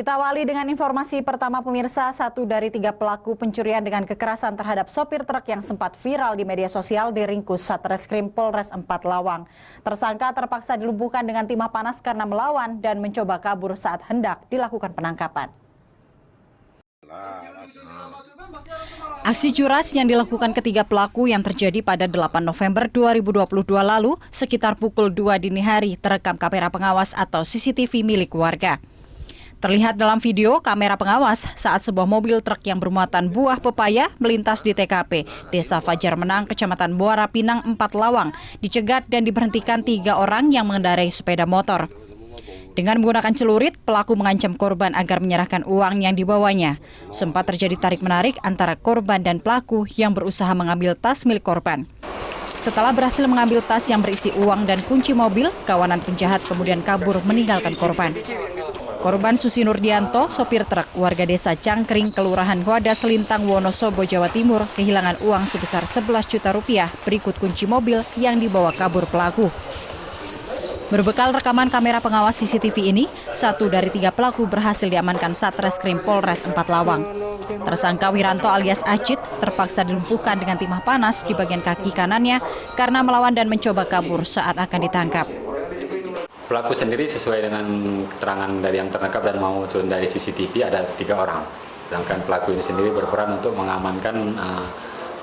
Kita awali dengan informasi pertama pemirsa, 1 dari 3 pelaku pencurian dengan kekerasan terhadap sopir truk yang sempat viral di media sosial diringkus Satreskrim Polres 4 Lawang. Tersangka terpaksa dilumpuhkan dengan timah panas karena melawan dan mencoba kabur saat hendak dilakukan penangkapan. Aksi curas yang dilakukan ketiga pelaku yang terjadi pada 8 November 2022 lalu sekitar pukul 2 dini hari terekam kamera pengawas atau CCTV milik warga. Terlihat dalam video kamera pengawas saat sebuah mobil truk yang bermuatan buah pepaya melintas di TKP Desa Fajar Menang, Kecamatan Muara Pinang, 4 Lawang, dicegat dan diberhentikan 3 orang yang mengendarai sepeda motor. Dengan menggunakan celurit, pelaku mengancam korban agar menyerahkan uang yang dibawanya. Sempat terjadi tarik-menarik antara korban dan pelaku yang berusaha mengambil tas milik korban. Setelah berhasil mengambil tas yang berisi uang dan kunci mobil, kawanan penjahat kemudian kabur meninggalkan korban. Korban Susi Nurdianto, sopir truk warga desa Cangkring, Kelurahan Wadas Lintang, Wonosobo, Jawa Timur, kehilangan uang sebesar 11 juta rupiah berikut kunci mobil yang dibawa kabur pelaku. Berbekal rekaman kamera pengawas CCTV ini, 1 dari 3 pelaku berhasil diamankan Satreskrim Polres 4 Lawang. Tersangka Wiranto alias Acit terpaksa dilumpuhkan dengan timah panas di bagian kaki kanannya karena melawan dan mencoba kabur saat akan ditangkap. Pelaku sendiri sesuai dengan keterangan dari yang tertangkap dan maupun dari CCTV ada 3 orang. Sedangkan pelaku ini sendiri berperan untuk mengamankan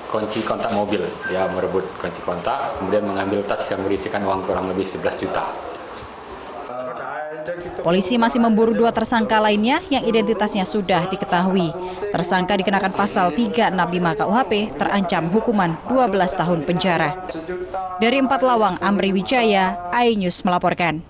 kunci kontak mobil. Dia merebut kunci kontak, kemudian mengambil tas yang berisikan uang kurang lebih 11 juta. Polisi masih memburu 2 tersangka lainnya yang identitasnya sudah diketahui. Tersangka dikenakan pasal 365 KUHP, terancam hukuman 12 tahun penjara. Dari 4 Lawang, Amri Wijaya, iNews melaporkan.